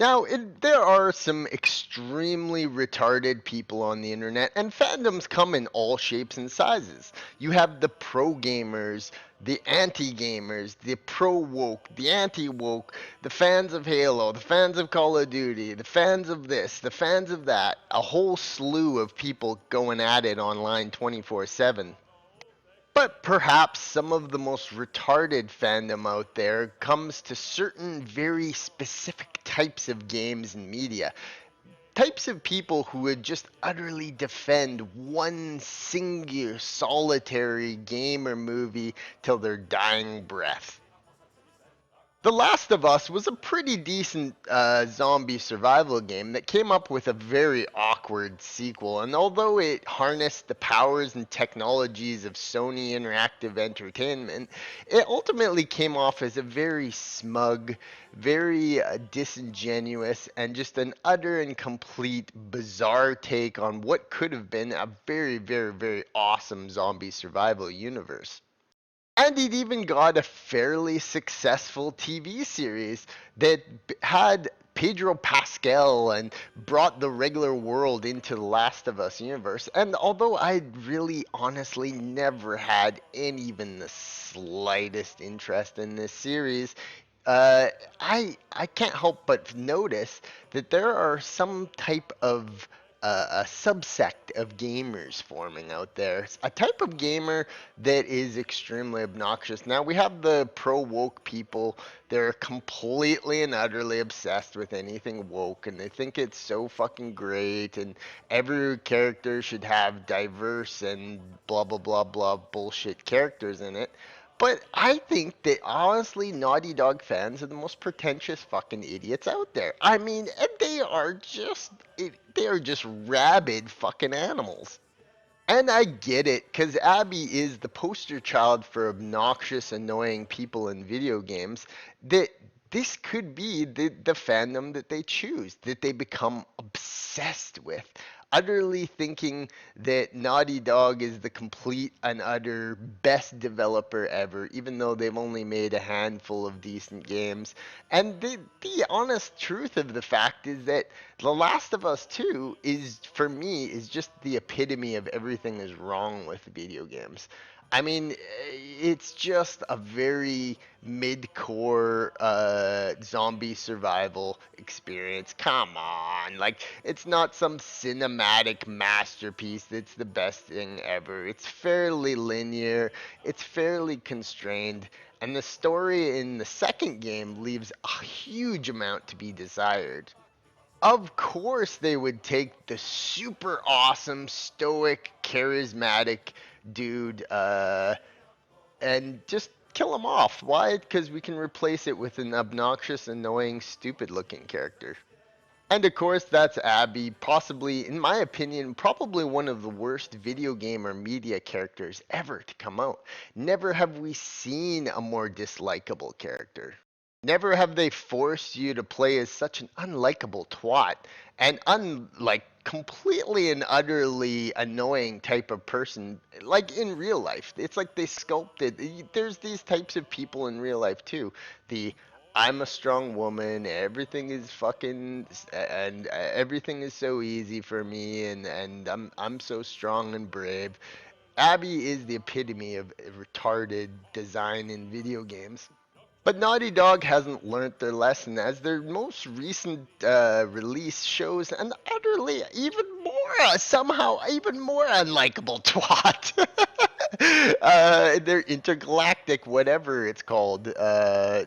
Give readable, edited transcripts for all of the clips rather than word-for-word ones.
Now, there are some extremely retarded people on the internet, and fandoms come in all shapes and sizes. You have the pro gamers, the anti gamers, the pro woke, the anti woke, the fans of Halo, the fans of Call of Duty, the fans of this, the fans of that. A whole slew of people going at it online 24/7. But perhaps some of the most retarded fandom out there comes to certain very specific types of games and media. Types of people who would just utterly defend one singular solitary game or movie till their dying breath. The Last of Us was a pretty decent zombie survival game that came up with a very awkward sequel, and although it harnessed the powers and technologies of Sony Interactive Entertainment, it ultimately came off as a very smug, very disingenuous, and just an utter and complete bizarre take on what could have been a very, very, very awesome zombie survival universe. And it even got a fairly successful TV series that had Pedro Pascal and brought the regular world into the Last of Us universe. And although I really honestly never had any even the slightest interest in this series, uh, I can't help but notice that there are some type of a subsect of gamers forming out there. A type of gamer that is extremely obnoxious. Now we have the pro woke people. They're completely and utterly obsessed with anything woke, and they think it's so fucking great. And every character should have diverse and blah blah blah blah bullshit characters in it. But I think that honestly, Naughty Dog fans are the most pretentious fucking idiots out there. I mean, and they are just rabid fucking animals. And I get it, because Abby is the poster child for obnoxious, annoying people in video games. That this could be the fandom that they choose, that they become obsessed with, utterly thinking that Naughty Dog is the complete and utter best developer ever, even though they've only made a handful of decent games. And the honest truth of the fact is that The Last of Us 2 is, for me, is just the epitome of everything is wrong with video games. I mean, it's just a very mid-core zombie survival experience. Come on, like it's not some cinematic masterpiece that's the best thing ever. It's fairly linear, it's fairly constrained, and the story in the second game leaves a huge amount to be desired. Of course, they would take the super awesome, stoic, charismatic dude and just kill him off. Why? Because we can replace it with an obnoxious, annoying, stupid looking character. And of course, that's Abby, possibly, in my opinion, probably one of the worst video game or media characters ever to come out. Never have we seen a more dislikable character. Never have they forced you to play as such an unlikable twat and completely and utterly annoying type of person like in real life. It's like they sculpted there's these types of people in real life too. The I'm a strong woman, everything is fucking and everything is so easy for me and I'm so strong and brave. Abby is the epitome of retarded design in video games. But Naughty Dog hasn't learnt their lesson, as their most recent release shows an utterly somehow even more unlikable twat. Their Intergalactic, whatever it's called,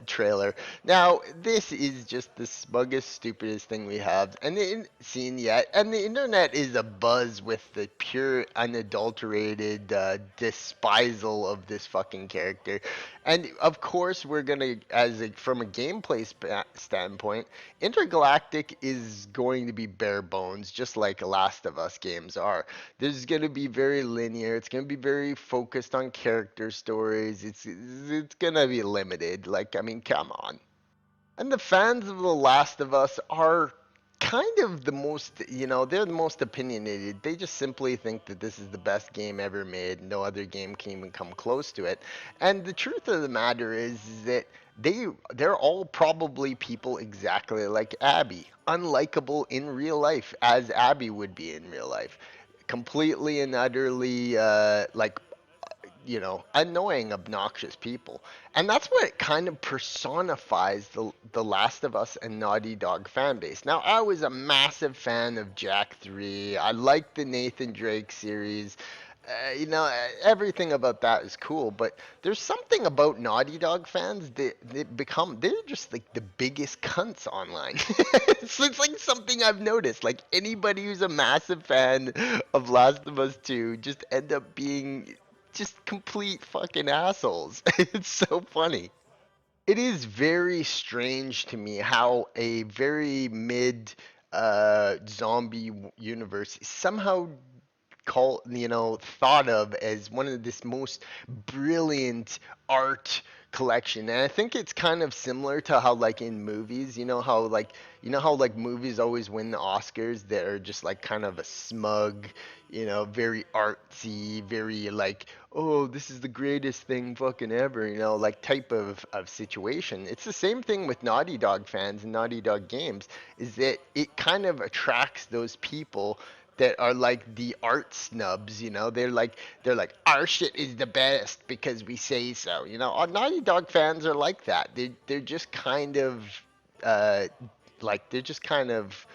trailer. Now, this is just the smuggest, stupidest thing we have and seen yet, and the internet is abuzz with the pure, unadulterated despisal of this fucking character. And of course, we're gonna, from a gameplay standpoint, Intergalactic is going to be bare bones, just like Last of Us games are. There's gonna be very linear. It's gonna be very focused on character stories. It's gonna be limited. Like, I mean, come on. And the fans of The Last of Us are kind of the most, they're the most opinionated. They just simply think that this is the best game ever made. No other game can even come close to it. And the truth of the matter is that they're all probably people exactly like Abby, unlikable in real life as Abby would be in real life, completely and utterly like annoying, obnoxious people. And that's what kind of personifies the Last of Us and Naughty Dog fan base. Now, I was a massive fan of Jack 3. I liked the Nathan Drake series. Everything about that is cool, but there's something about Naughty Dog fans that they're just like the biggest cunts online. It's like something I've noticed. Like anybody who's a massive fan of Last of Us 2 just end up being just complete fucking assholes. It's so funny. It is very strange to me how a very mid zombie universe somehow thought of as one of this most brilliant art collection. And I think it's kind of similar to how like in movies, you know how like movies always win the Oscars that are just like kind of a smug, very artsy, very like, oh, this is the greatest thing fucking ever, like type of situation. It's the same thing with Naughty Dog fans and Naughty Dog games, is that it kind of attracts those people that are like the art snubs, they're like our shit is the best because we say so. Naughty Dog fans are like that. They're just kind of uh they're just kind of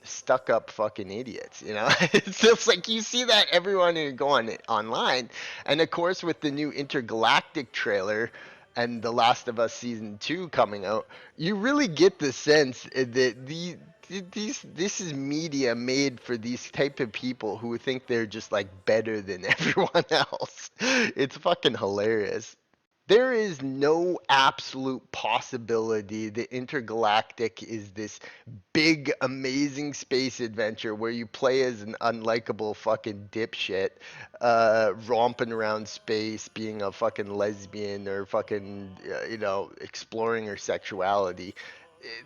stuck up fucking idiots. It's just like you see that everyone you go online, and of course with the new Intergalactic trailer and The Last of Us season 2 coming out, you really get the sense that this is media made for these type of people who think they're just like better than everyone else. It's fucking hilarious. There is no absolute possibility that Intergalactic is this big, amazing space adventure where you play as an unlikable fucking dipshit, romping around space, being a fucking lesbian or fucking, exploring her sexuality.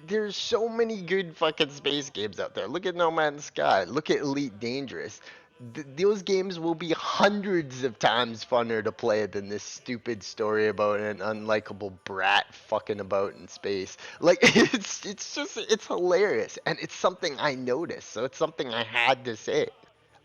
There's so many good fucking space games out there. Look at No Man's Sky. Look at Elite Dangerous. Those games will be hundreds of times funner to play than this stupid story about an unlikable brat fucking about in space. Like it's hilarious, and it's something I noticed, so it's something I had to say.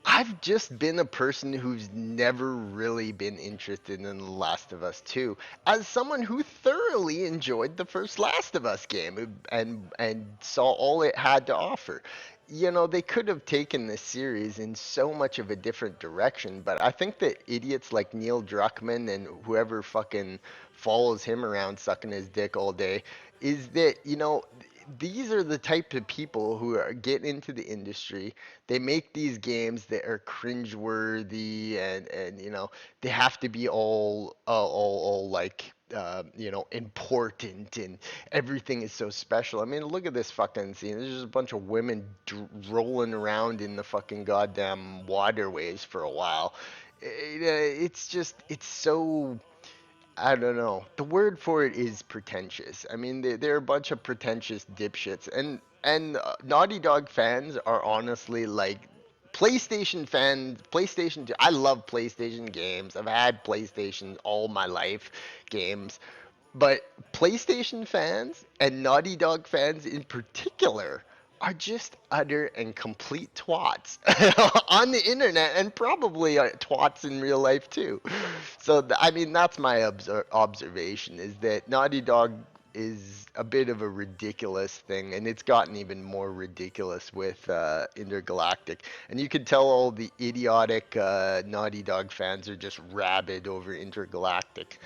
I've just been a person who's never really been interested in The Last of Us 2, as someone who thoroughly enjoyed the first Last of Us game and saw all it had to offer. They could have taken this series in so much of a different direction, but I think that idiots like Neil Druckmann and whoever fucking follows him around sucking his dick all day is that, these are the type of people who are getting into the industry. They make these games that are cringeworthy, and they have to be all like important, and everything is so special. I mean, look at this fucking scene. There's just a bunch of women rolling around in the fucking goddamn waterways for a while. It's just it's so, I don't know. The word for it is pretentious. I mean, they're a bunch of pretentious dipshits, and Naughty Dog fans are honestly like PlayStation fans. PlayStation. I love PlayStation games. I've had PlayStation all my life games, but PlayStation fans and Naughty Dog fans in particular are just utter and complete twats on the internet, and probably twats in real life too. So I mean, that's my observation, is that Naughty Dog is a bit of a ridiculous thing, and it's gotten even more ridiculous with Intergalactic. And you can tell all the idiotic Naughty Dog fans are just rabid over Intergalactic.